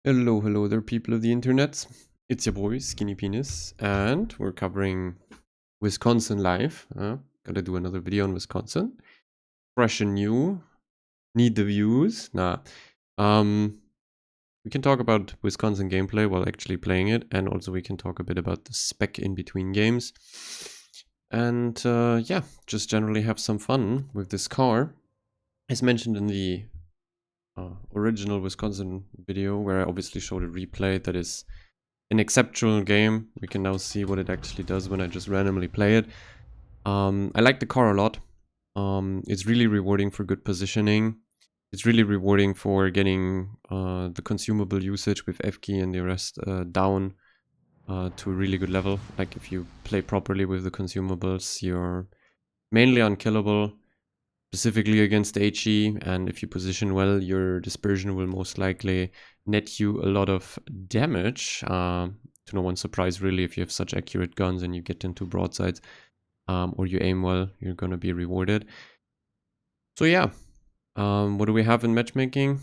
Hello there, people of the internet. It's your boy, Skinny Penis, and we're covering Wisconsin live. Gotta do another video on Wisconsin. Fresh and new. Need the views. Nah. We can talk about Wisconsin gameplay while actually playing it, and also we can talk a bit about the spec in between games. And yeah, just generally have some fun with this car. As mentioned in the original Wisconsin video, where I obviously showed a replay that is an exceptional game. We can now see what it actually does when I just randomly play it. I like the car a lot. It's really rewarding for good positioning. It's really rewarding for getting the consumable usage with F key and the rest down to a really good level. Like if you play properly with the consumables, you're mainly unkillable, specifically against HE, and if you position well, your dispersion will most likely net you a lot of damage. To no one's surprise, really, if you have such accurate guns and you get into broadsides, or you aim well, you're gonna be rewarded. So yeah, what do we have in matchmaking?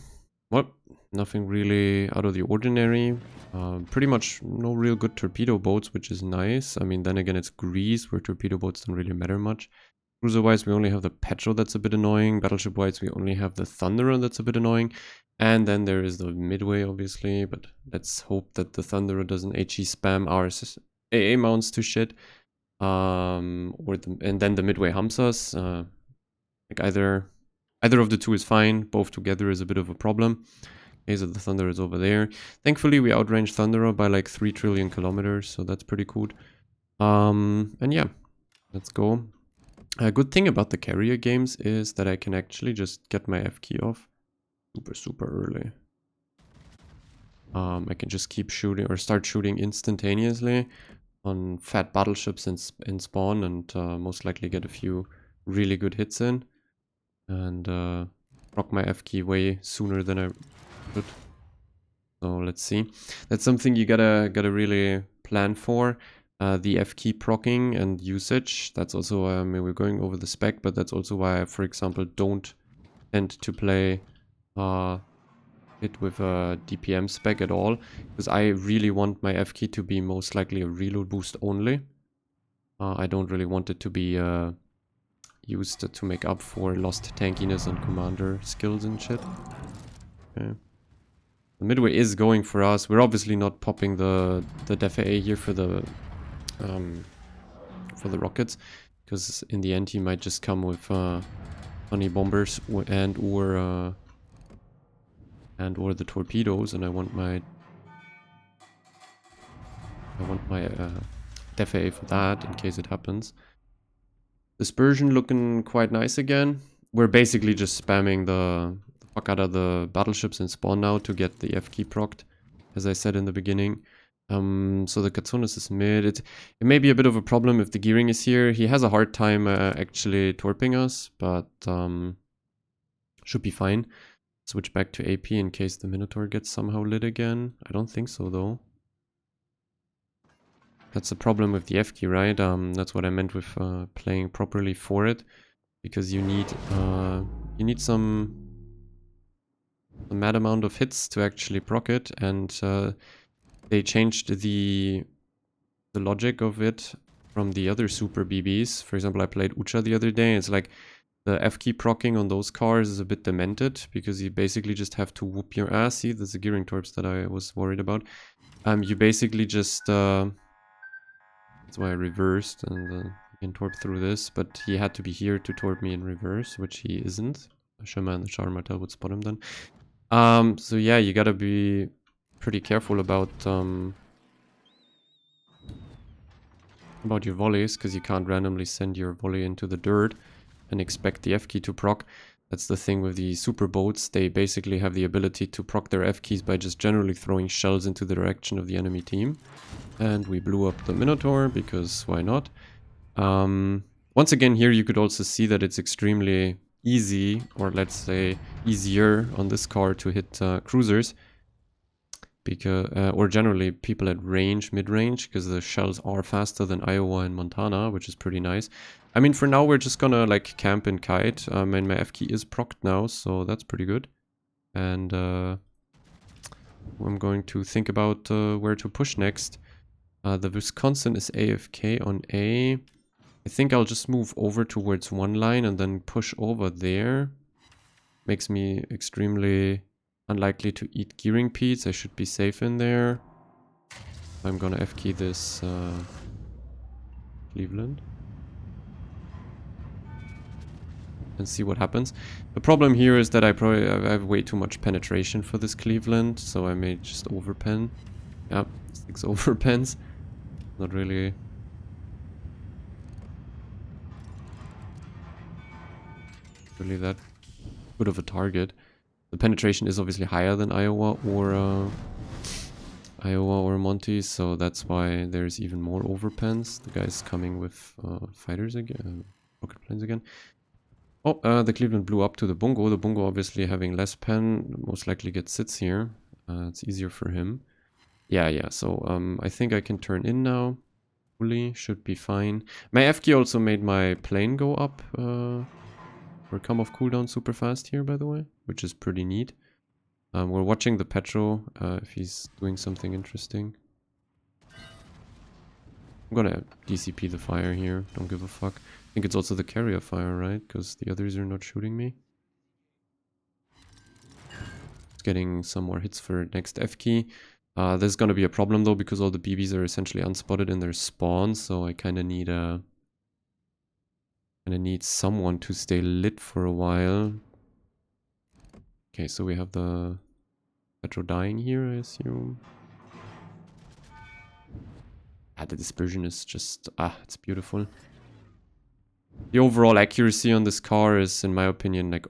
Well, nothing really out of the ordinary. Pretty much no real good torpedo boats, which is nice. I mean, then again, it's Greece, where torpedo boats don't really matter much. Cruiser-wise, we only have the Petrel that's a bit annoying. Battleship-wise, we only have the Thunderer that's a bit annoying. And then there is the Midway, obviously, but let's hope that the Thunderer doesn't HE spam our AA mounts to shit. And then the Midway humps us. Like either of the two is fine. Both together is a bit of a problem. Okay, so the Thunderer is over there. Thankfully, we outranged Thunderer by like 3 trillion kilometers, so that's pretty cool. And yeah, let's go. A good thing about the carrier games is that I can actually just get my F key off super early. I can just keep shooting or start shooting instantaneously on fat battleships in spawn and most likely get a few really good hits in. And rock my F key way sooner than I should. So let's see. That's something you gotta really plan for. The F key procking and usage. That's also, I mean, we're going over the spec, but that's also why I, for example, don't tend to play it with a DPM spec at all, because I really want my F key to be most likely a reload boost only. I don't really want it to be used to make up for lost tankiness and commander skills and shit. Okay. The Midway is going for us. We're obviously not popping the Def A here for the rockets, because in the end he might just come with honey bombers and or the torpedoes, and I want my Def A for that in case it happens. Dispersion looking quite nice again. We're basically just spamming the fuck out of the battleships in spawn now to get the F key procced, as I said in the beginning. So the Katsunas is mid. It may be a bit of a problem if the gearing is here. He has a hard time actually torping us, but should be fine. Switch back to AP in case the Minotaur gets somehow lit again. I don't think so though. That's the problem with the F key, right? That's what I meant with playing properly for it, because you need some mad amount of hits to actually proc it, and they changed the logic of it from the other super BBs. For example, I played Ucha the other day. It's like the F key procking on those cars is a bit demented, because you basically just have to whoop your ass. See, there's the gearing torps that I was worried about. You basically just that's why I reversed, and you can torp through this, but he had to be here to torp me in reverse, which he isn't. Shema and the Char Martel would spot him then. So yeah, you gotta be pretty careful about your volleys, because you can't randomly send your volley into the dirt and expect the F key to proc. That's the thing with the super boats. They basically have the ability to proc their F keys by just generally throwing shells into the direction of the enemy team. And we blew up the Minotaur, because why not? Once again, here you could also see that it's extremely easy, or let's say easier on this car to hit cruisers, because or generally people at range, mid-range, because the shells are faster than Iowa and Montana, which is pretty nice. I mean, for now we're just gonna like camp and kite, and my F key is procced now, so that's pretty good. And I'm going to think about where to push next. The Wisconsin is AFK on A. I think I'll just move over towards one line and then push over there. Makes me extremely unlikely to eat gearing peats. I should be safe in there. I'm gonna F-key this Cleveland. And see what happens. The problem here is that I have way too much penetration for this Cleveland, so I may just overpen. Yeah, 6 overpens. Not really that good of a target. The penetration is obviously higher than Iowa or Monty, so that's why there's even more overpens. The guy's coming with fighters again, rocket planes again. Oh, the Cleveland blew up to the Bungo. The Bungo obviously having less pen, most likely gets sits here. It's easier for him. Yeah, so I think I can turn in now. Fully, should be fine. My FK also made my plane go up or come off cooldown super fast here, by the way, which is pretty neat. We're watching the Petro if he's doing something interesting. I'm gonna DCP the fire here, don't give a fuck. I think it's also the carrier fire, right? Because the others are not shooting me. It's getting some more hits for next F key. There's gonna be a problem though, because all the BBs are essentially unspotted in their spawn, so I kinda need someone to stay lit for a while. Okay, so we have the Petro dying here, I assume. The dispersion is just, it's beautiful. The overall accuracy on this car is, in my opinion, like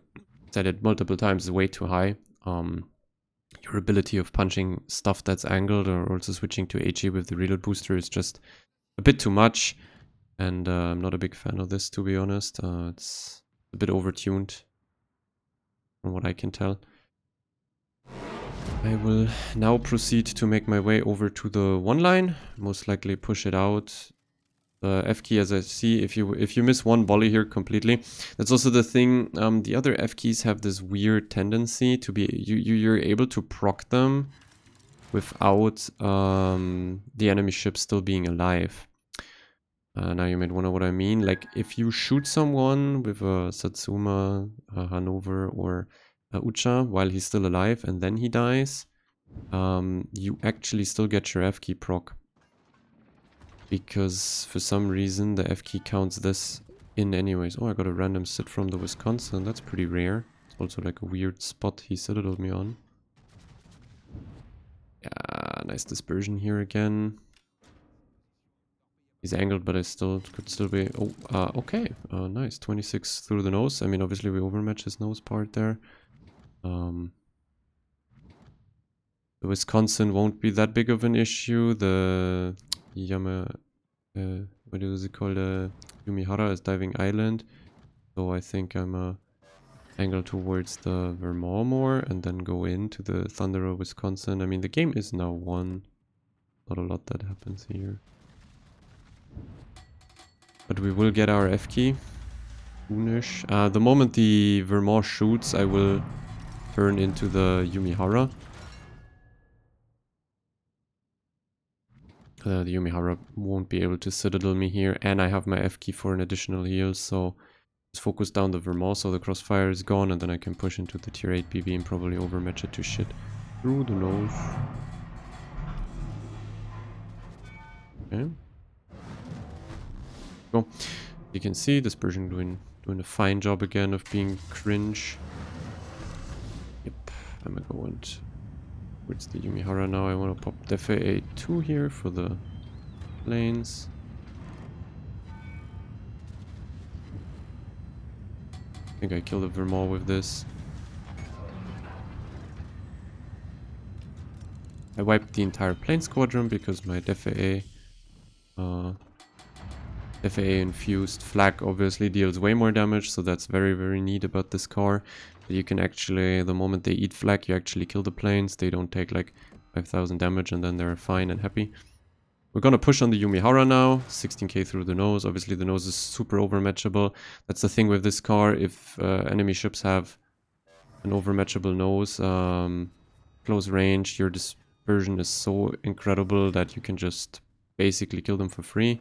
said it multiple times, is way too high. Your ability of punching stuff that's angled or also switching to HE with the reload booster is just a bit too much. And I'm not a big fan of this, to be honest. It's a bit overtuned from what I can tell. I will now proceed to make my way over to the one line, most likely push it out. The F key, as I see, if you miss one volley here completely, that's also the thing. The other F keys have this weird tendency to be you're able to proc them without the enemy ship still being alive. Now you might wonder what I mean. Like if you shoot someone with a Satsuma, Hanover, or Ucha while he's still alive and then he dies, you actually still get your F key proc. Because for some reason the F key counts this in anyways. Oh, I got a random sit from the Wisconsin. That's pretty rare. It's also like a weird spot he citadeled me on. Yeah, nice dispersion here again. He's angled, but I could still be... Oh, okay. Nice. 26 through the nose. I mean, obviously we overmatch his nose part there. The Wisconsin won't be that big of an issue. The what is it called? Yumihara is diving island. So I think I'm angle towards the Vermont more and then go into the Thunderer Wisconsin. I mean, the game is now won. Not a lot that happens here. But we will get our F key. Soonish. The moment the Vermont shoots, I will turn into the Yumihara. The Yumihara won't be able to citadel me here, and I have my F key for an additional heal, so just focus down the Vermont so the crossfire is gone, and then I can push into the tier 8 BB and probably overmatch it to shit through the nose. Okay. Go. You can see dispersion doing a fine job again of being cringe. Yep, I'm gonna go and towards the Yumihara now. I want to pop Defe A2 here for the planes. I think I killed the Vermont with this. I wiped the entire plane squadron because my Defe infused flak obviously deals way more damage, so that's very, very neat about this car. You can actually, the moment they eat flak, you actually kill the planes. They don't take like 5,000 damage and then they're fine and happy. We're gonna push on the Yumihara now, 16k through the nose. Obviously the nose is super overmatchable. That's the thing with this car. If enemy ships have an overmatchable nose, close range, your dispersion is so incredible that you can just basically kill them for free.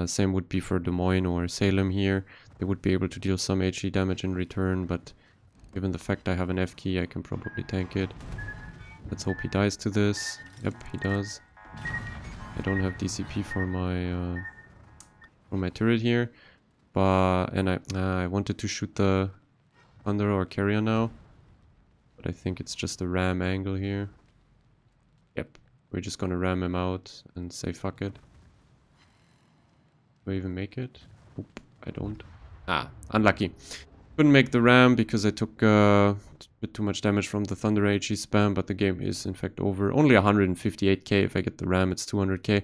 Same would be for Des Moines or Salem here. They would be able to deal some HE damage in return, but given the fact I have an F key, I can probably tank it. Let's hope he dies to this. Yep, he does. I don't have DCP for my turret here, and I wanted to shoot the Thunder or Carrier now, but I think it's just a ram angle here. Yep, we're just gonna ram him out and say fuck it. Do I even make it? Oop, I don't. Ah, unlucky. Couldn't make the ram because I took a bit too much damage from the Thunder HE spam, but the game is in fact over. Only 158k. If I get the ram, it's 200k.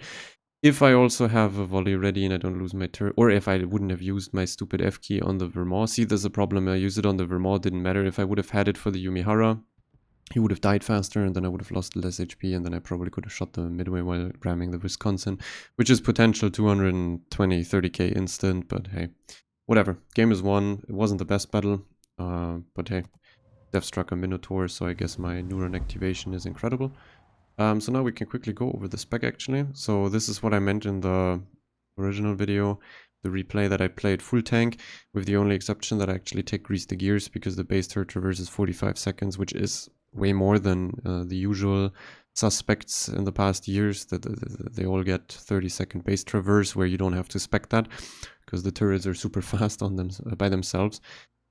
If I also have a volley ready and I don't lose my turret, or if I wouldn't have used my stupid F key on the Vermont. See, there's a problem. I used it on the Vermont, didn't matter. If I would have had it for the Yumihara, he would have died faster, and then I would have lost less HP, and then I probably could have shot the midway while ramming the Wisconsin, which is potential 220, 30k instant, but hey, whatever. Game is won. It wasn't the best battle, but hey, Death struck a Minotaur, so I guess my neuron activation is incredible. So now we can quickly go over the spec actually. So this is what I meant in the original video, the replay, that I played full tank, with the only exception that I actually take Grease the Gears, because the base turret traverse is 45 seconds, which is way more than the usual suspects in the past years, that they all get 30-second base traverse, where you don't have to spec that, because the turrets are super fast on them by themselves.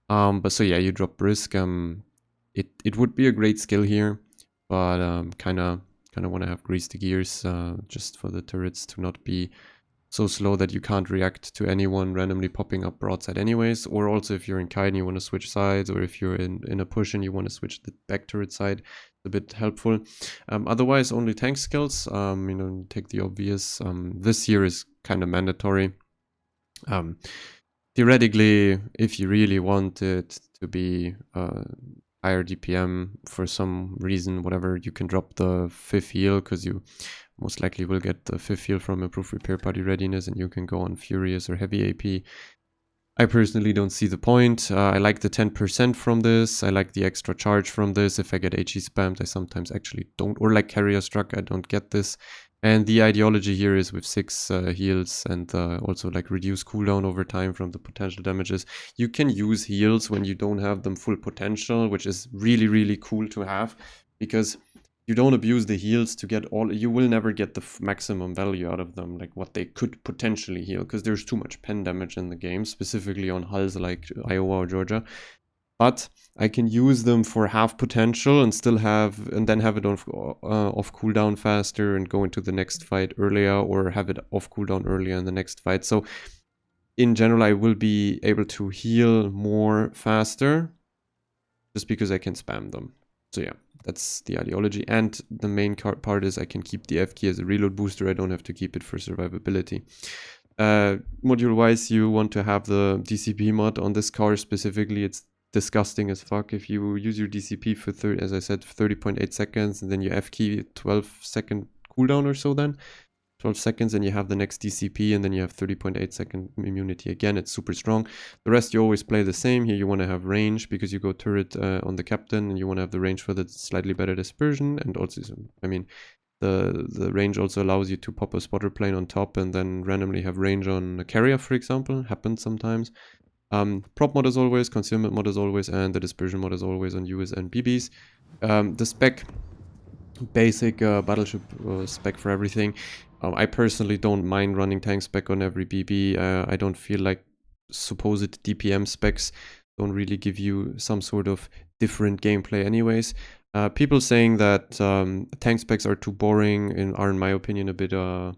But so yeah, you drop Brisk. It would be a great skill here, but kind of want to have Grease the Gears, just for the turrets to not be so slow that you can't react to anyone randomly popping up broadside anyways. Or also if you're in kite and you want to switch sides, or if you're in a push and you want to switch the back turret side, it's a bit helpful. Otherwise, only tank skills. You know, take the obvious. This here is kind of mandatory. Theoretically, if you really want it to be higher DPM for some reason, whatever, you can drop the 5th heal, because you most likely will get the 5th heal from improved repair party readiness, and you can go on Furious or heavy AP. I personally don't see the point. I like the 10% from this. I like the extra charge from this. If I get HE spammed, I sometimes actually don't. Or like Carrier Struck, I don't get this. And the ideology here is with 6 heals and also like reduce cooldown over time from the potential damages. You can use heals when you don't have them full potential, which is really, really cool to have, because you don't abuse the heals to get all. You will never get the maximum value out of them, like what they could potentially heal, because there's too much pen damage in the game, specifically on hulls like Iowa or Georgia. But I can use them for half potential and still have, and then have it off cooldown faster and go into the next fight earlier, or have it off cooldown earlier in the next fight. So in general, I will be able to heal more faster just because I can spam them. So yeah, that's the ideology. And the main part is I can keep the F key as a reload booster. I don't have to keep it for survivability. Module wise, you want to have the DCP mod on this car specifically. It's disgusting as fuck. If you use your DCP for 30, as I said, 30.8 seconds, and then your F key 12-second cooldown or so, then 12 seconds, and you have the next DCP, and then you have 30.8-second immunity again. It's super strong. The rest you always play the same. Here you want to have range because you go turret on the captain, and you want to have the range for the slightly better dispersion. And also, I mean, the range also allows you to pop a spotter plane on top and then randomly have range on a carrier, for example. Happens sometimes. Prop mod as always, concealment mod as always, and the dispersion mod as always on US and BBs. The spec, basic battleship spec for everything. I personally don't mind running tank spec on every BB. I don't feel like supposed DPM specs don't really give you some sort of different gameplay anyways. People saying that tank specs are too boring are in my opinion a bit how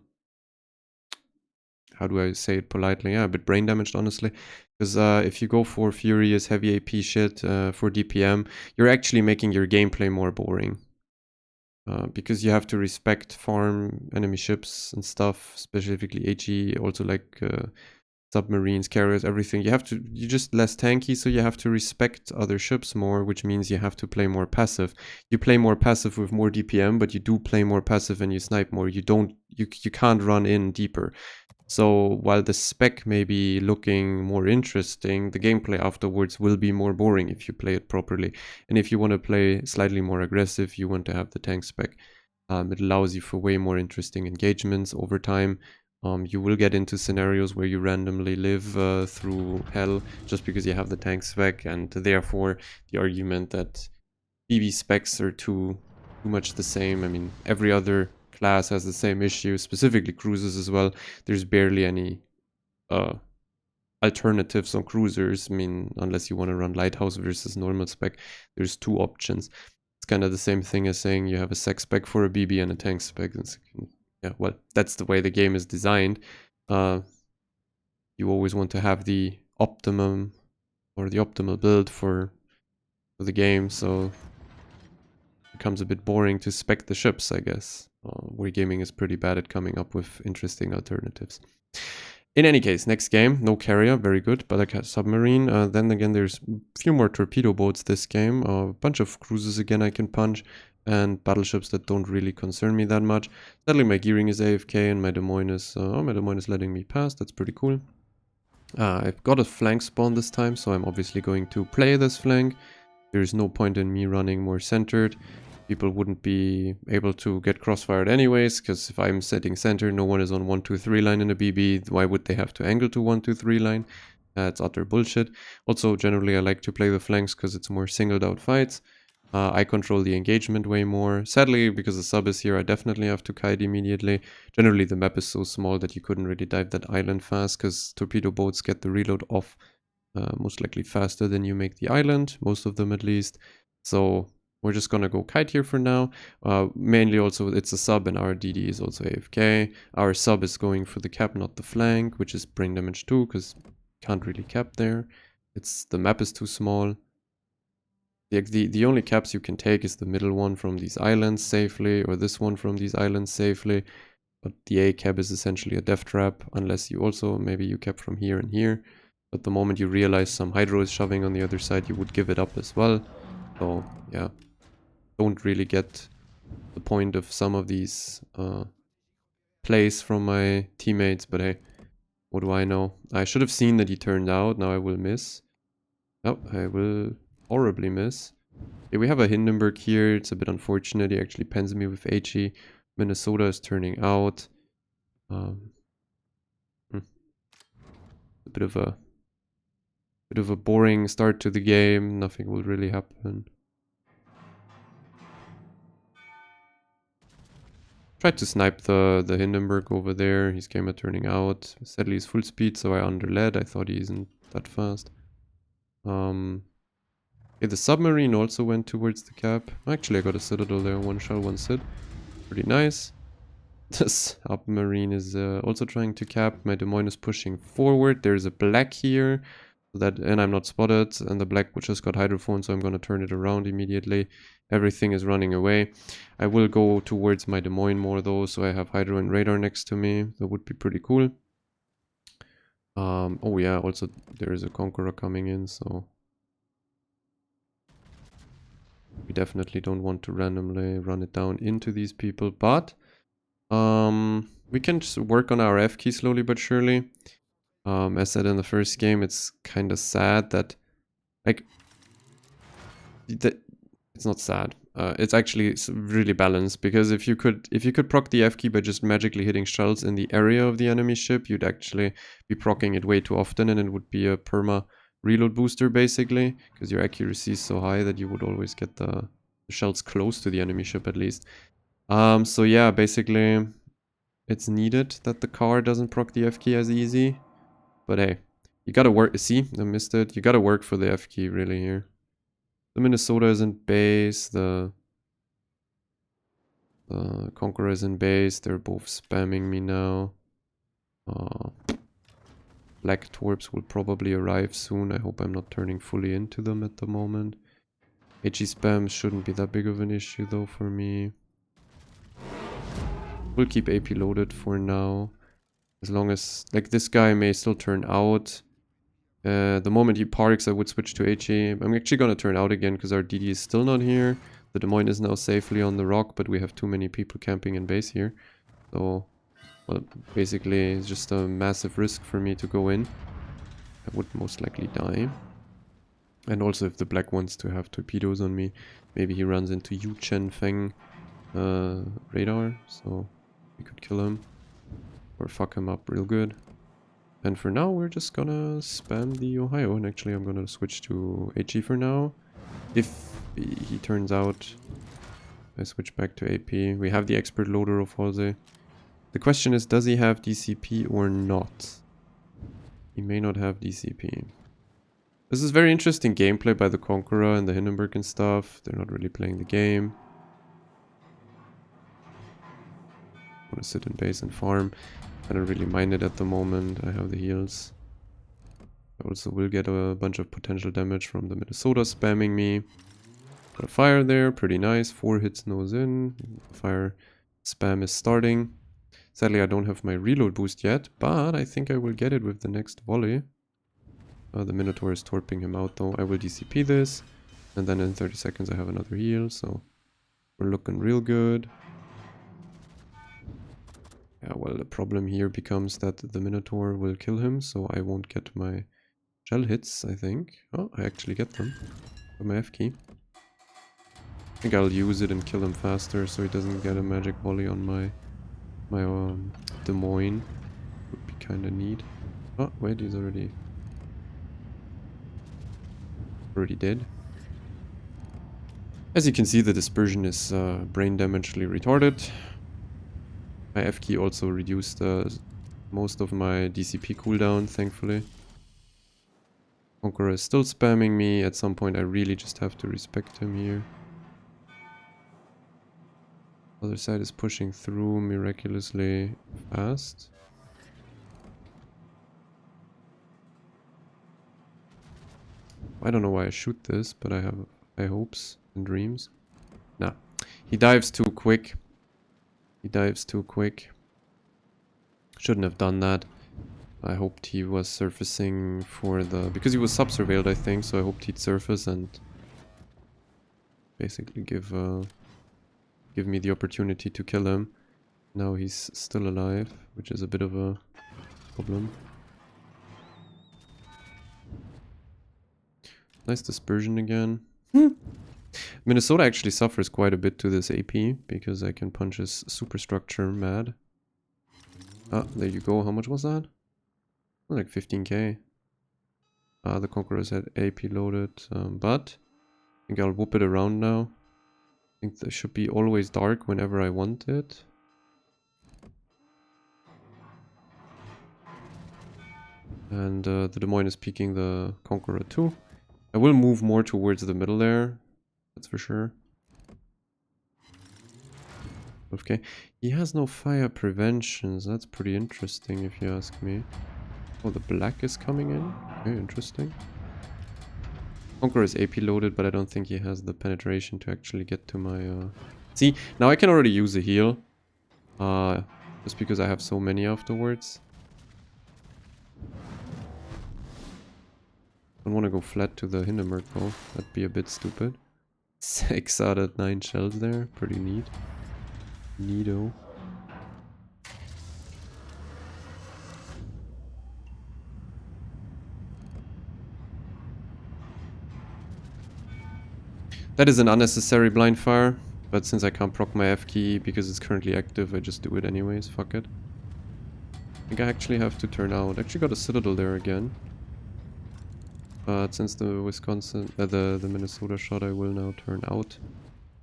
do I say it politely? Yeah, a bit brain damaged, honestly. Because if you go for Furious, heavy AP shit for DPM, you're actually making your gameplay more boring. Because you have to respect farm enemy ships and stuff, specifically HE, also like submarines, carriers, everything. You're just less tanky, so you have to respect other ships more, which means you have to play more passive. You play more passive with more DPM, but you do play more passive and you snipe more. You can't run in deeper. So while the spec may be looking more interesting, the gameplay afterwards will be more boring if you play it properly. And if you want to play slightly more aggressive, you want to have the tank spec. It allows you for way more interesting engagements over time. You will get into scenarios where you randomly live through hell just because you have the tank spec, and therefore the argument that BB specs are too much the same. I mean, every other class has the same issue, specifically cruisers as well. There's barely any alternatives on cruisers. I mean, unless you want to run lighthouse versus normal spec, there's two options. It's kind of the same thing as saying you have a sec spec for a BB and a tank spec. Yeah, well, that's the way the game is designed. You always want to have the optimum or the optimal build for the game, so becomes a bit boring to spec the ships, I guess. Wargaming is pretty bad at coming up with interesting alternatives. In any case, next game, no carrier, very good, but like a submarine. Then again, there's a few more torpedo boats this game, a bunch of cruisers again I can punch, and battleships that don't really concern me that much. Sadly, my gearing is AFK and my Des Moines is letting me pass, that's pretty cool. I've got a flank spawn this time, so I'm obviously going to play this flank. There's no point in me running more centered. People wouldn't be able to get crossfired anyways, because if I'm setting center, no one is on 1, 2, 3 line in a BB. Why would they have to angle to 1, 2, 3 line? That's utter bullshit. Also, generally, I like to play the flanks because it's more singled out fights. I control the engagement way more. Sadly, because the sub is here, I definitely have to kite immediately. Generally, the map is so small that you couldn't really dive that island fast, because torpedo boats get the reload off most likely faster than you make the island, most of them at least. So we're just gonna go kite here for now. Mainly also it's a sub and our DD is also AFK. Our sub is going for the cap, not the flank, which is brain damage too, because can't really cap there. The map is too small. The only caps you can take is the middle one from these islands safely, or this one from these islands safely. But the A cap is essentially a death trap, unless you also, maybe you cap from here and here. But the moment you realize some hydro is shoving on the other side, you would give it up as well. So, yeah. Don't really get the point of some of these plays from my teammates, but hey, what do I know? I should have seen that he turned out, now I will miss. Oh, I will horribly miss. Okay, we have a Hindenburg here, it's a bit unfortunate, he actually pens me with HE. Minnesota is turning out. A bit of a boring start to the game. Nothing will really happen. Tried to snipe the Hindenburg over there. His camera turning out. Sadly, he's full speed, so I underled. I thought he isn't that fast. Okay, the submarine also went towards the cap. Actually, I got a citadel there. One shell, one sit. Pretty nice. The submarine is also trying to cap. My Des Moines is pushing forward. There's a black here. And I'm not spotted. And the black just got hydrophone, so I'm going to turn it around immediately. Everything is running away. I will go towards my Des Moines more though, so I have hydro and radar next to me. That would be pretty cool. Oh yeah, also there is a Conqueror coming in, so we definitely don't want to randomly run it down into these people, but we can just work on our F key slowly but surely. As said in the first game, it's kind of sad that, like, it's not sad. It's actually really balanced, because if you could proc the F key by just magically hitting shells in the area of the enemy ship, you'd actually be proccing it way too often, and it would be a perma reload booster basically, because your accuracy is so high that you would always get the shells close to the enemy ship at least. So yeah, basically it's needed that the car doesn't proc the F key as easy, but hey, you gotta work. See, I missed it. You gotta work for the F key really here. The Minnesota is in base, the Conqueror is in base, they're both spamming me now. Black Torps will probably arrive soon, I hope I'm not turning fully into them at the moment. HE spam shouldn't be that big of an issue though for me. We'll keep AP loaded for now. As long as, like, this guy may still turn out. The moment he parks, I would switch to HE. I'm actually going to turn out again because our DD is still not here. The Des Moines is now safely on the rock, but we have too many people camping in base here. So Well, basically, it's just a massive risk for me to go in. I would most likely die. And also, if the black wants to have torpedoes on me, maybe he runs into Yu Chen Feng radar, so we could kill him. Or fuck him up real good. And for now, we're just gonna spam the Ohio, and actually I'm gonna switch to HE for now. If he turns out, I switch back to AP. We have the expert loader of Halsey. The question is, does he have DCP or not? He may not have DCP. This is very interesting gameplay by the Conqueror and the Hindenburg and stuff. They're not really playing the game. I want to sit in base and farm. I don't really mind it at the moment. I have the heals. I also will get a bunch of potential damage from the Minnesota spamming me. Got a fire there, pretty nice. 4 hits, nose in. Fire spam is starting. Sadly, I don't have my reload boost yet, but I think I will get it with the next volley. The Minotaur is torping him out though. I will DCP this, and then in 30 seconds I have another heal, so we're looking real good. Yeah, well, the problem here becomes that the Minotaur will kill him, so I won't get my shell hits, I think. Oh, I actually get them with my F key. I think I'll use it and kill him faster so he doesn't get a magic volley on my Des Moines. Would be kinda neat. Oh, wait, he's already dead. As you can see, the dispersion is brain damagely retarded. My F key also reduced most of my DCP cooldown, thankfully. Conqueror is still spamming me. At some point I really just have to respect him here. Other side is pushing through miraculously fast. I don't know why I shoot this, but I have high hopes and dreams. Nah, he dives too quick. He dives too quick. Shouldn't have done that. I hoped he was surfacing for the... because he was sub-surveilled, I think, so I hoped he'd surface and basically give me the opportunity to kill him. Now he's still alive, which is a bit of a problem. Nice dispersion again. Minnesota actually suffers quite a bit to this AP, because I can punch his superstructure mad. Ah, there you go. How much was that? Like 15k. The Conquerors had AP loaded, but I think I'll whoop it around now. I think there should be always dark whenever I want it. And the Des Moines is peeking the Conqueror too. I will move more towards the middle there, that's for sure. Okay, he has no fire preventions. That's pretty interesting if you ask me. Oh, the black is coming in. Okay, interesting. Conqueror is AP loaded, but I don't think he has the penetration to actually get to my... See, now I can already use a heal. Just because I have so many afterwards. I don't want to go flat to the Hindenburg though. That'd be a bit stupid. 6 out of 9 shells there. Pretty neat. Neato. That is an unnecessary blind fire, but since I can't proc my F key because it's currently active, I just do it anyways. Fuck it. I think I actually have to turn out. Actually got a Citadel there again. But since the the Minnesota shot, I will now turn out.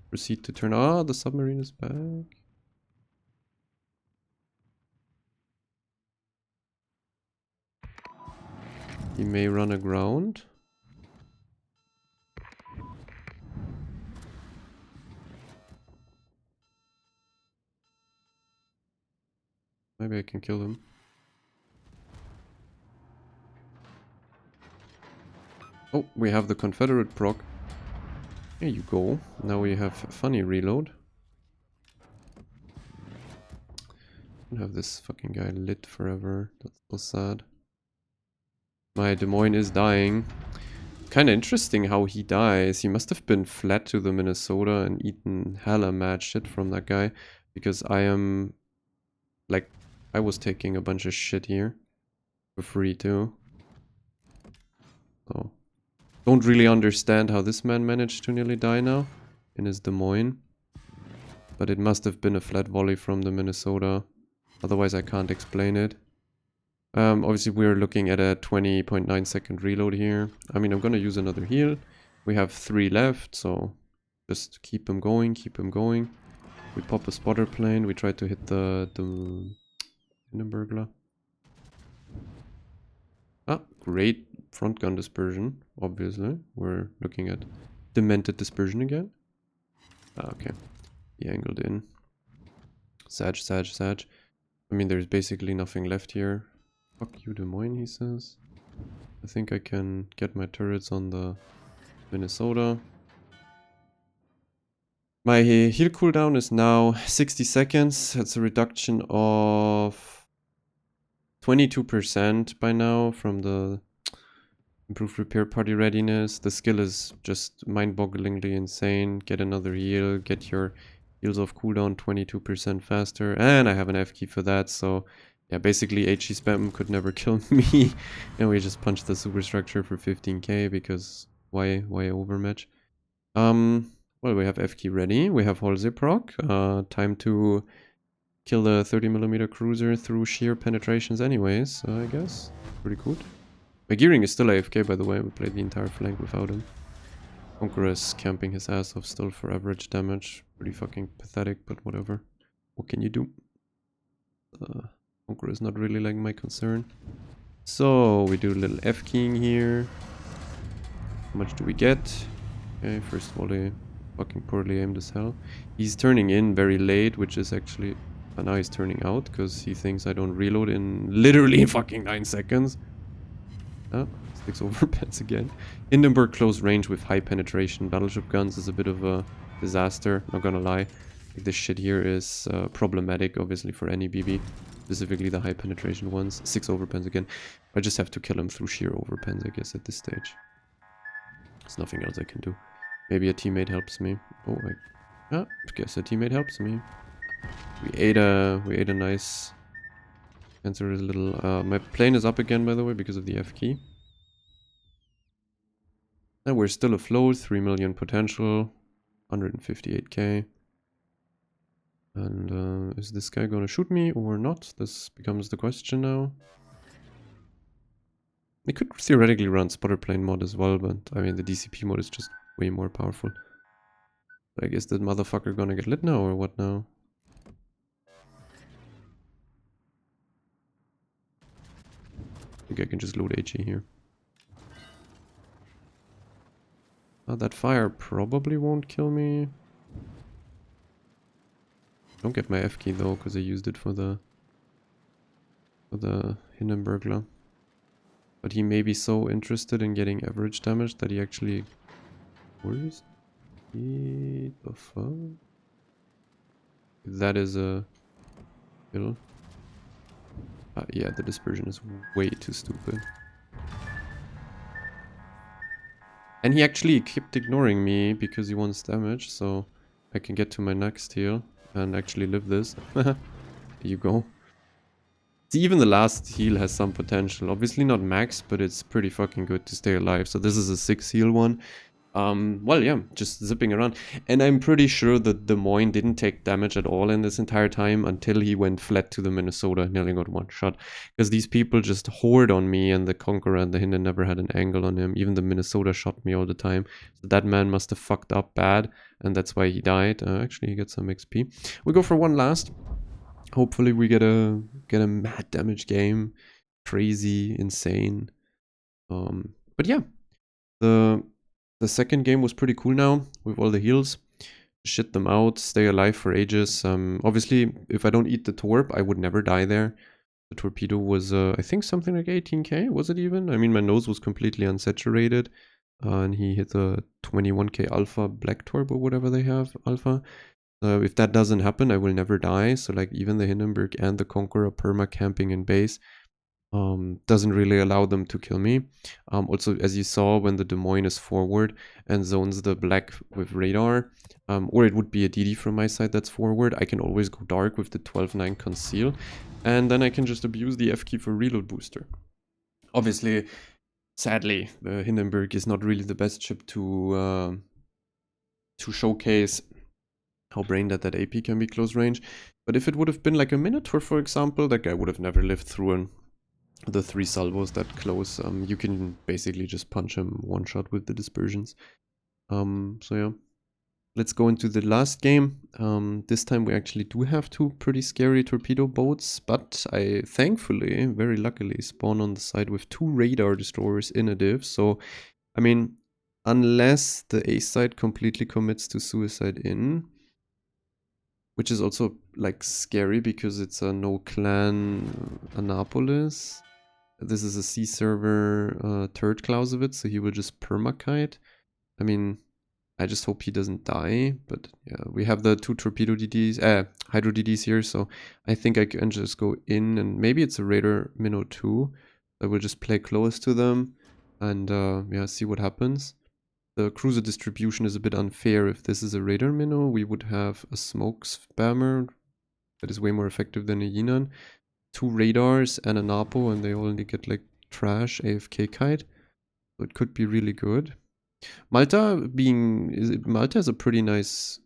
Proceed to turn... Ah, the submarine is back. He may run aground. Maybe I can kill him. Oh, we have the Confederate proc. There you go. Now we have funny reload. Don't have this fucking guy lit forever. That's so sad. My Des Moines is dying. Kinda interesting how he dies. He must have been flat to the Minnesota and eaten hella mad shit from that guy. Because I am like I was taking a bunch of shit here for free too. So, don't really understand how this man managed to nearly die now in his Des Moines. But it must have been a flat volley from the Minnesota. Otherwise I can't explain it. Obviously we're looking at a 20.9 second reload here. I mean, I'm gonna use another heal. We have 3 left, so just keep him going, keep him going. We pop a spotter plane, we try to hit the Hindenburglar. Ah, great front gun dispersion, obviously. We're looking at demented dispersion again. Ah, okay. He angled in. Sag. I mean, there's basically nothing left here. Fuck you, Des Moines, he says. I think I can get my turrets on the Minnesota. My heal cooldown is now 60 seconds. That's a reduction of 22% by now from the improved repair party readiness. The skill is just mind-bogglingly insane. Get another heal, get your heals off cooldown 22% faster. And I have an F key for that, so yeah, basically HE spam could never kill me. And we just punched the superstructure for 15k because why overmatch? Well, we have F key ready. We have Holze proc. Time to kill the 30mm cruiser through sheer penetrations anyways, I guess. Pretty cool. My gearing is still AFK, by the way. We played the entire flank without him. Conqueror is camping his ass off still for average damage. Pretty fucking pathetic, but whatever. What can you do? Conqueror is not really like my concern. So, we do a little F-keying here. How much do we get? Okay, first volley. Fucking poorly aimed as hell. He's turning in very late, which is actually... now he's turning out, because he thinks I don't reload in literally fucking 9 seconds. Oh, sticks overpants again. Hindenburg close range with high penetration battleship guns is a bit of a disaster, not gonna lie. Like, this shit here is problematic, obviously, for any BB. Specifically the high penetration ones. 6 overpens again. I just have to kill him through sheer overpens, I guess, at this stage. There's nothing else I can do. Maybe a teammate helps me. Oh, I guess a teammate helps me. We ate a nice... Answer is a little... my plane is up again, by the way, because of the F key. And we're still afloat. 3 million potential. 158k. And is this guy gonna shoot me or not? This becomes the question now. They could theoretically run spotter plane mod as well, but I mean the DCP mod is just way more powerful. But I guess that motherfucker gonna get lit now or what now? I think I can just load HE here. That fire probably won't kill me. Don't get my F key though, because I used it for the Hindenburglar. But he may be so interested in getting average damage that he actually... Where is he? The fuck? That is a kill. Yeah, the dispersion is way too stupid. And he actually kept ignoring me because he wants damage, so I can get to my next heal and actually live this. There you go. See, even the last heal has some potential. Obviously not max, but it's pretty fucking good to stay alive. So this is a 6 heal one. Well, yeah, just zipping around. And I'm pretty sure that Des Moines didn't take damage at all in this entire time until he went flat to the Minnesota, nearly got one shot. Because these people just hoard on me, and the Conqueror and the Hinden never had an angle on him. Even the Minnesota shot me all the time. So that man must have fucked up bad, and that's why he died. Actually, he gets some XP. We go for one last. Hopefully we get a mad damage game. Crazy, insane. But yeah, the second game was pretty cool now, with all the heals. Shit them out, stay alive for ages. Obviously, if I don't eat the torp, I would never die there. The torpedo was, I think something like 18k, was it even? I mean, my nose was completely unsaturated. And he hit the 21k alpha black torp or whatever they have, alpha. If that doesn't happen, I will never die. So like even the Hindenburg and the Conqueror perma camping in base doesn't really allow them to kill me. Also, as you saw, when the Des Moines is forward and zones the black with radar, or it would be a DD from my side that's forward, I can always go dark with the 12-9 conceal. And then I can just abuse the F key for reload booster. Obviously, sadly, the Hindenburg is not really the best ship to showcase how brain dead that AP can be close range. But if it would have been like a Minotaur, for example, that guy would have never lived through the 3 salvos that close. You can basically just punch him one shot with the dispersions. So yeah. Let's go into the last game. This time we actually do have 2 pretty scary torpedo boats, but I thankfully, very luckily, spawn on the side with 2 radar destroyers in a div. So, I mean, unless the A side completely commits to suicide in, which is also like scary because it's a no clan Annapolis. This is a C server turd Clausewitz, so he will just permakite. I mean, I just hope he doesn't die, but yeah, we have the 2 torpedo DDs, hydro DDs here, so I think I can just go in, and maybe it's a Raider Minnow 2. I will just play close to them and yeah, see what happens. The cruiser distribution is a bit unfair. If this is a Raider Minnow, we would have a smoke spammer that is way more effective than a Yinan, 2 radars and a Napo, and they only get like trash AFK kite, so it could be really good. Malta is a pretty nice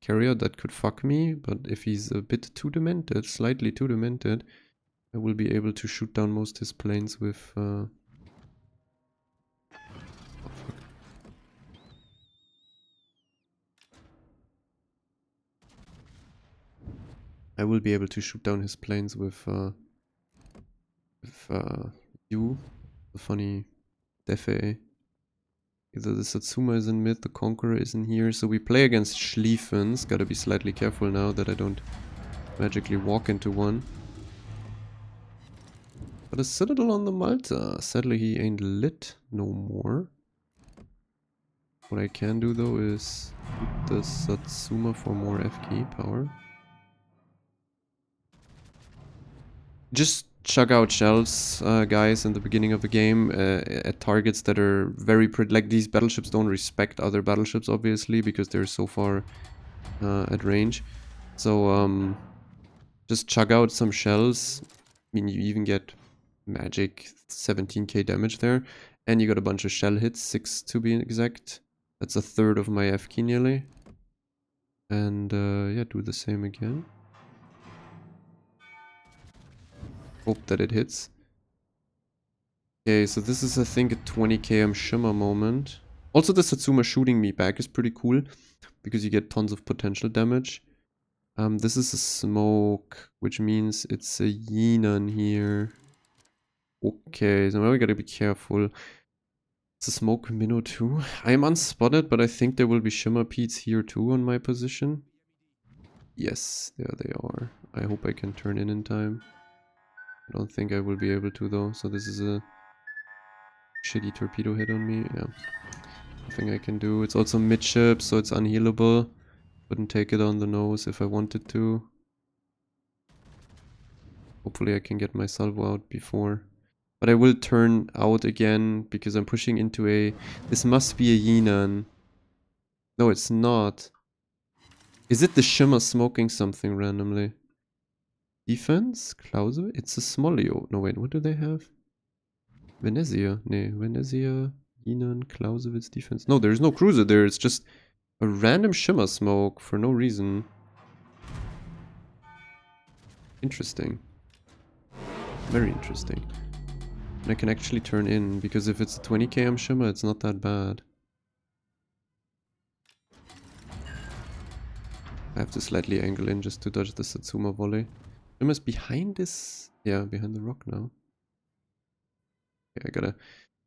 carrier that could fuck me, but if he's a bit too demented, slightly too demented, I will be able to shoot down most his planes with oh, fuck. I will be able to shoot down his planes with you, the funny Defe. Either the Satsuma is in mid, the Conqueror is in here. So we play against Schlieffens. Gotta be slightly careful now that I don't magically walk into one. But a Citadel on the Malta. Sadly, he ain't lit no more. What I can do though is shoot the Satsuma for more FK power. Just chug out shells, guys, in the beginning of the game at targets that are very like these battleships don't respect other battleships, obviously, because they're so far at range. So just chug out some shells. I mean, you even get magic 17k damage there, and you got a bunch of shell hits, 6 to be exact. That's a third of my F key nearly. And yeah, do the same again. Hope that it hits. Okay, so this is, I think, a 20 km shimmer moment. Also, the Satsuma shooting me back is pretty cool, because you get tons of potential damage. This is a smoke, which means it's a Yinan here. Okay, so now we gotta be careful. It's a smoke minnow too. I am unspotted, but I think there will be shimmer peats here too on my position. Yes, there they are. I hope I can turn in time. I don't think I will be able to though, so this is a shitty torpedo hit on me. Yeah, nothing I can do. It's also midship, so it's unhealable. Couldn't take it on the nose if I wanted to. Hopefully I can get my salvo out before. But I will turn out again because I'm pushing into a... This must be a Yinan. No, it's not. Is it the shimmer smoking something randomly? Defense? Clausewitz? It's a Smolio. No, wait, what do they have? Venezia. Nee, Venezia, Yinan, Clausewitz, defense. No, there's no cruiser there. It's just a random shimmer smoke for no reason. Interesting. Very interesting. And I can actually turn in, because if it's a 20 km shimmer, it's not that bad. I have to slightly angle in just to dodge the Satsuma volley. Shimmer's behind this... Yeah, behind the rock now. Okay, I gotta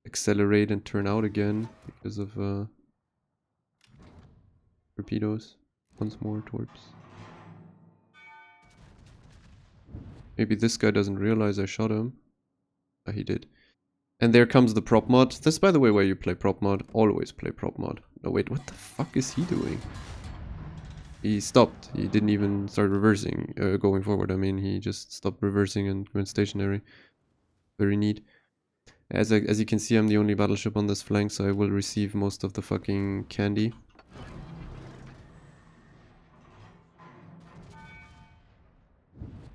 accelerate and turn out again because of torpedoes. Once more, torps. Maybe this guy doesn't realize I shot him. Ah, he did. And there comes the prop mod. This, by the way, where you play prop mod. Always play prop mod. No, wait, what the fuck is he doing? He stopped. He didn't even start reversing, going forward. I mean, he just stopped reversing and went stationary. Very neat. As you can see, I'm the only battleship on this flank, so I will receive most of the fucking candy.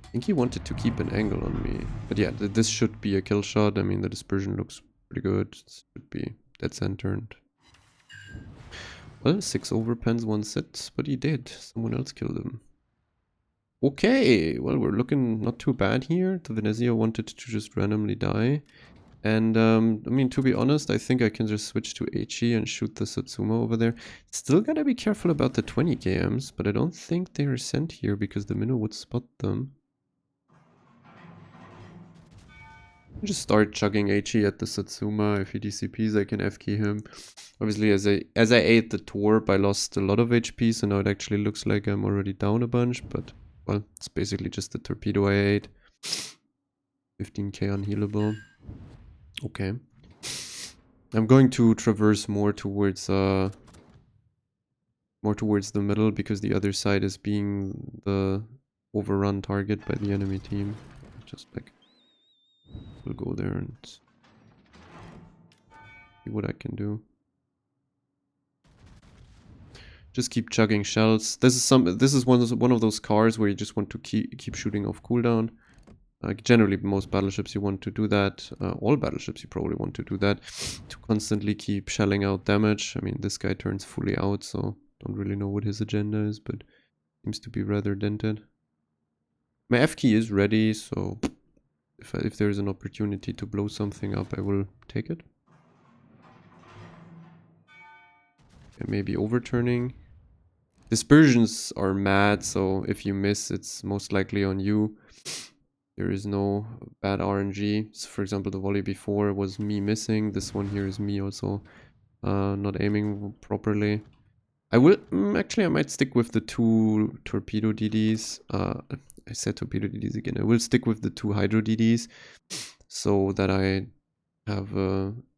I think he wanted to keep an angle on me. But yeah, this should be a kill shot. I mean, the dispersion looks pretty good. It should be dead center. And well, 6 overpens, 1 sit. But he did. Someone else killed him. Okay, well, we're looking not too bad here. The Venezia wanted to just randomly die. And, I mean, to be honest, I think I can just switch to HE and shoot the Satsuma over there. Still gotta be careful about the 20 KMs, but I don't think they are sent here because the Minnow would spot them. Just start chugging HE at the Satsuma. If he DCPs, I can FK him. Obviously, as I ate the Torp, I lost a lot of HP, so now it actually looks like I'm already down a bunch, but, well, it's basically just the torpedo I ate. 15k unhealable. Okay. I'm going to traverse more towards the middle because the other side is being the overrun target by the enemy team. Just like we'll go there and see what I can do. Just keep chugging shells. This is one of those cars where you just want to keep shooting off cooldown. Generally, most battleships you want to do that. All battleships you probably want to do that to constantly keep shelling out damage. I mean, this guy turns fully out, so don't really know what his agenda is, but seems to be rather dented. My F key is ready, so if there's an opportunity to blow something up, I will take it. And maybe overturning. Dispersions are mad, so if you miss, it's most likely on you. There is no bad RNG. So for example, the volley before was me missing. This one here is me also not aiming properly. I will actually I might stick with the 2 torpedo DDs. I said torpedo DDs again. I will stick with the 2 hydro DDs so that I have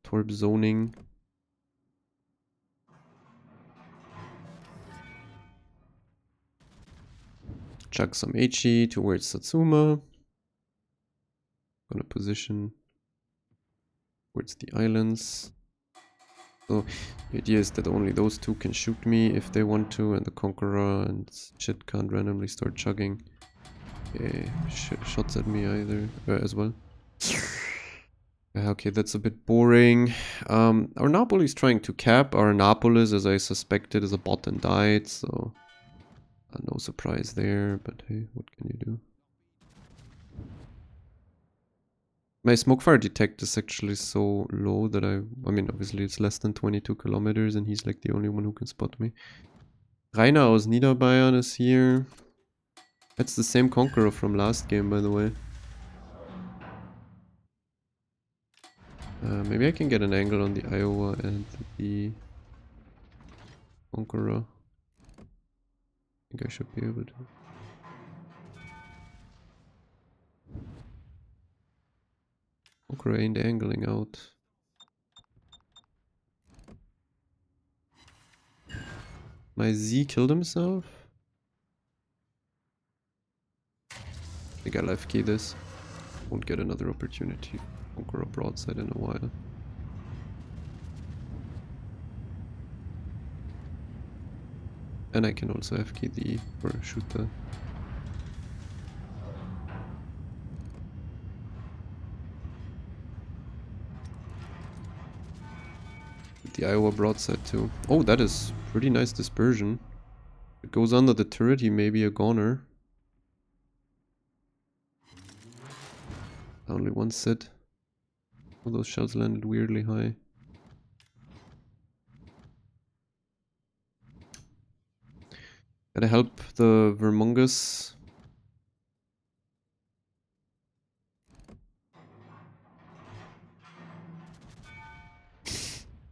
torp zoning. Chuck some HE towards Satsuma. Gonna position towards the islands. So the idea is that only those 2 can shoot me if they want to, and the Conqueror and shit can't randomly start chugging shots at me either as well. Okay, that's a bit boring. Our Napoli is trying to cap. Our Annapolis, as I suspected, is a bot and died, so no surprise there, but hey, what can you do? My smokefire detect is actually so low that I mean, obviously it's less than 22 kilometers and he's like the only one who can spot me. Rainer aus Niederbayern is here. That's the same Conqueror from last game, by the way. Maybe I can get an angle on the Iowa and the Conqueror. I think I should be able to. Conqueror ain't angling out. My Z killed himself? I think I'll FK this. Won't get another opportunity. Conqueror broadside in a while. And I can also FK the, or shoot the. The Iowa broadside too. Oh, that is pretty nice dispersion. If it goes under the turret, he may be a goner. Only 1 sit. All those shells landed weirdly high. Gotta help the Vermongus.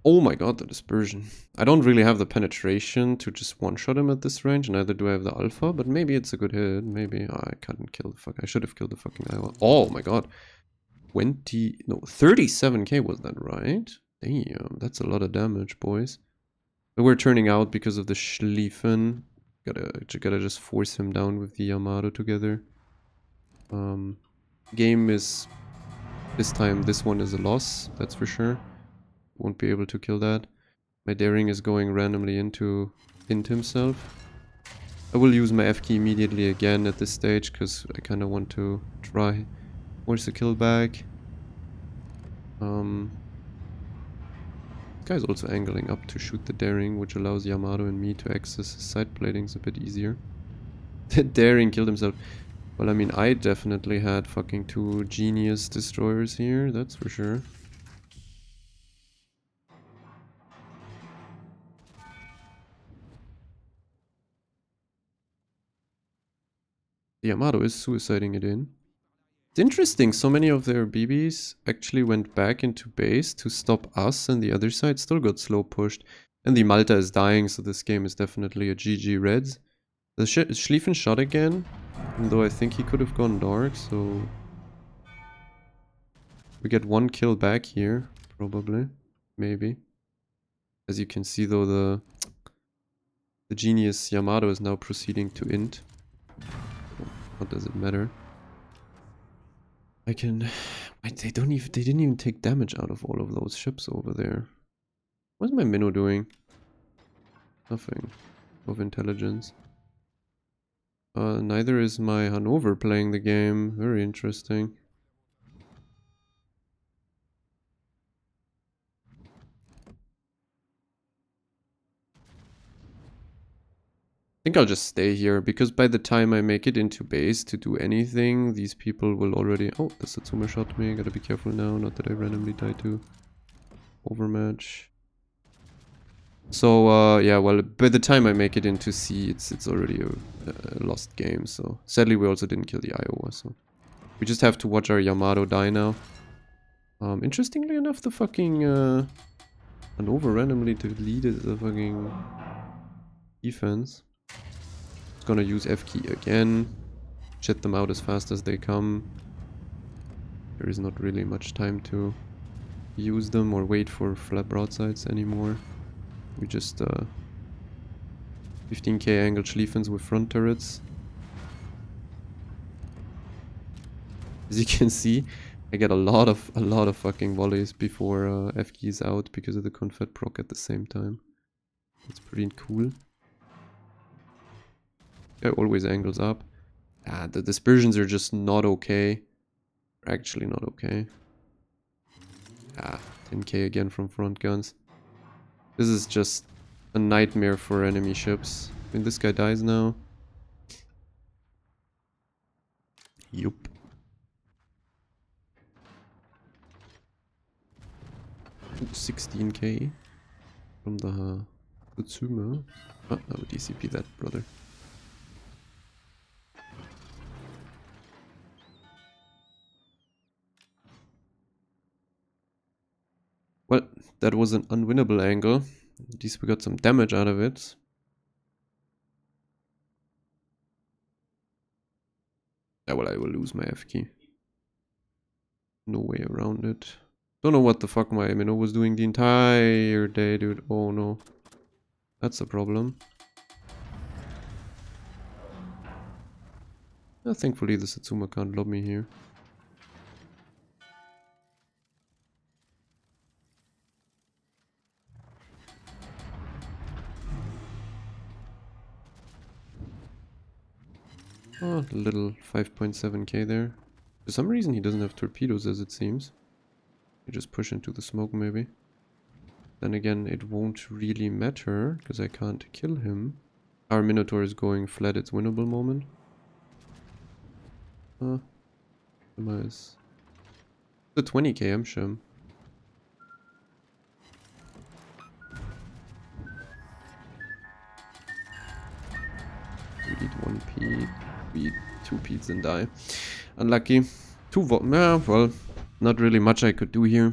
Oh my god, the dispersion. I don't really have the penetration to just one-shot him at this range, neither do I have the alpha, but maybe it's a good hit, maybe. Oh, I couldn't kill the fuck. I should have killed the fucking Iowa. Oh my god. 37k was that, right? Damn, that's a lot of damage, boys. But we're turning out because of the Schlieffen. Gotta just force him down with the Yamato together. Game is... this one is a loss, that's for sure. Won't be able to kill that. My daring is going randomly into himself. I will use my F key immediately again at this stage, because I kind of want to try force a kill back. This guy's also angling up to shoot the daring, which allows Yamato and me to access his side platings a bit easier. The daring killed himself. Well, I mean, I definitely had fucking 2 genius destroyers here, that's for sure. The Yamato is suiciding it in. It's interesting, so many of their BBs actually went back into base to stop us, and the other side still got slow pushed. And the Malta is dying, so this game is definitely a GG Reds. The Schlieffen shot again, even though I think he could have gone dark, so... We get 1 kill back here, probably. Maybe. As you can see though, the genius Yamato is now proceeding to int. What does it matter? I can... Wait, they didn't even take damage out of all of those ships over there. What's my minnow doing? Nothing of intelligence. Neither is my Hanover playing the game. Very interesting. I think I'll just stay here, because by the time I make it into base to do anything, these people will already... Oh, the Satsuma shot me. I gotta be careful now, not that I randomly die to overmatch. So, yeah, well, by the time I make it into C, it's already a lost game, so... Sadly, we also didn't kill the Iowa, so... We just have to watch our Yamato die now. Interestingly enough, the fucking, Hanover randomly deleted the fucking defense. It's gonna use F key again. Jet them out as fast as they come. There is not really much time to use them or wait for flat broadsides anymore. We just 15k angled Schlieffens with front turrets. As you can see, I get a lot of fucking volleys before F key is out because of the confet proc at the same time. That's pretty cool. Guy always angles up. Ah, the dispersions are just not okay. Actually not okay. Ah, 10k again from front guns. This is just a nightmare for enemy ships. I mean, this guy dies now. Yup. Oops, 16k from the Satsuma. Oh, I would DCP that, brother. Well, that was an unwinnable angle. At least we got some damage out of it. Yeah, well, I will lose my F key. No way around it. Don't know what the fuck my minnow was doing the entire day, dude. Oh no. That's a problem. Thankfully the Satsuma can't lob me here. Oh, a little 5.7k there. For some reason he doesn't have torpedoes, as it seems. You just push into the smoke maybe. Then again, it won't really matter, because I can't kill him. Our Minotaur is going flat, it's winnable moment. Nice. The 20k Shim. We eat 1 P. We eat 2 P's and die. Unlucky. 2 vote. Nah, well, not really much I could do here.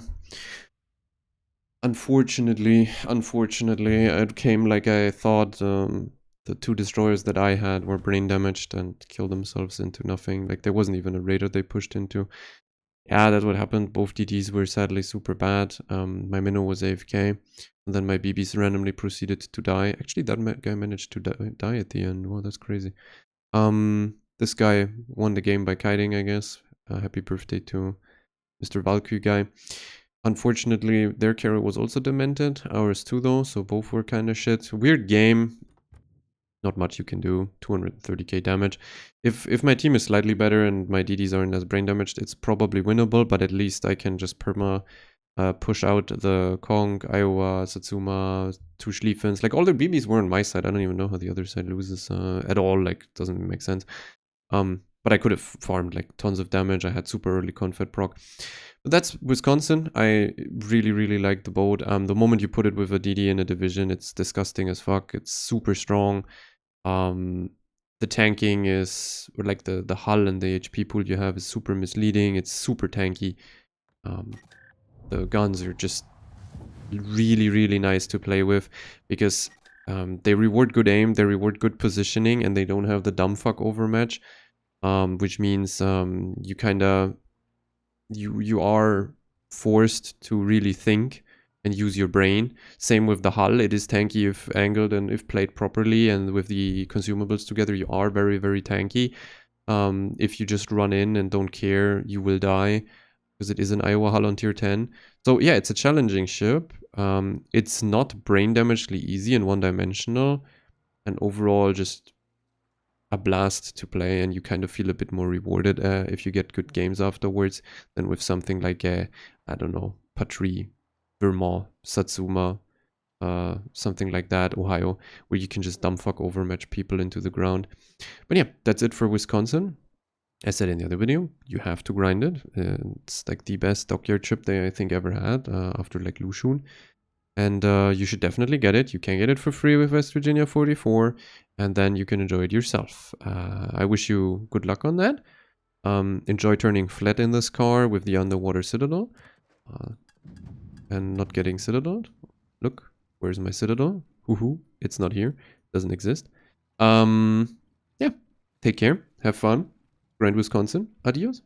Unfortunately, it came like I thought. The 2 destroyers that I had were brain damaged and killed themselves into nothing. Like, there wasn't even a raider they pushed into. Yeah, that's what happened. Both DDs were sadly super bad. My minnow was AFK. And then my BBs randomly proceeded to die. Actually, that guy managed to die at the end. Wow, that's crazy. This guy won the game by kiting, I guess. Happy birthday to Mr. Valkyrie guy. Unfortunately, their carry was also demented. Ours too, though. So both were kind of shit. Weird game. not much you can do. 230k damage. If my team is slightly better and my DDs aren't as brain damaged, it's probably winnable, but at least I can just perma push out the Kong, Iowa, Satsuma, 2 Schlieffens. Like, all the BBs were on my side. I don't even know how the other side loses at all. Like, doesn't make sense. But I could have farmed like tons of damage. I had super early confed proc. But that's Wisconsin. I really, really like the boat. The moment you put it with a DD in a division, it's disgusting as fuck. It's super strong. The tanking is, or like the hull and the HP pool you have is super misleading. It's super tanky. The guns are just really, really nice to play with because they reward good aim, they reward good positioning, and they don't have the dumb fuck overmatch, which means you kind of you are forced to really think and use your brain. Same with the hull. It is tanky if angled and if played properly, and with the consumables together, you are very, very tanky. If you just run in and don't care, you will die, because it is an Iowa hull on tier 10. So yeah, it's a challenging ship. It's not brain damagedly easy and one-dimensional, and overall just a blast to play, and you kind of feel a bit more rewarded if you get good games afterwards than with something like I don't know, Patry, Vermont, Satsuma, something like that, Ohio, where you can just dumbfuck overmatch people into the ground. But yeah, that's it for Wisconsin. As said in the other video, you have to grind it. It's like the best dockyard ship they I think ever had after like Lushun. And you should definitely get it. You can get it for free with West Virginia 44, and then you can enjoy it yourself. I wish you good luck on that. Enjoy turning flat in this car with the underwater citadel. And not getting citadeled. Look, where's my citadel? Hoo-hoo, it's not here. Doesn't exist. Yeah, take care. Have fun. Grind Wisconsin. Adios.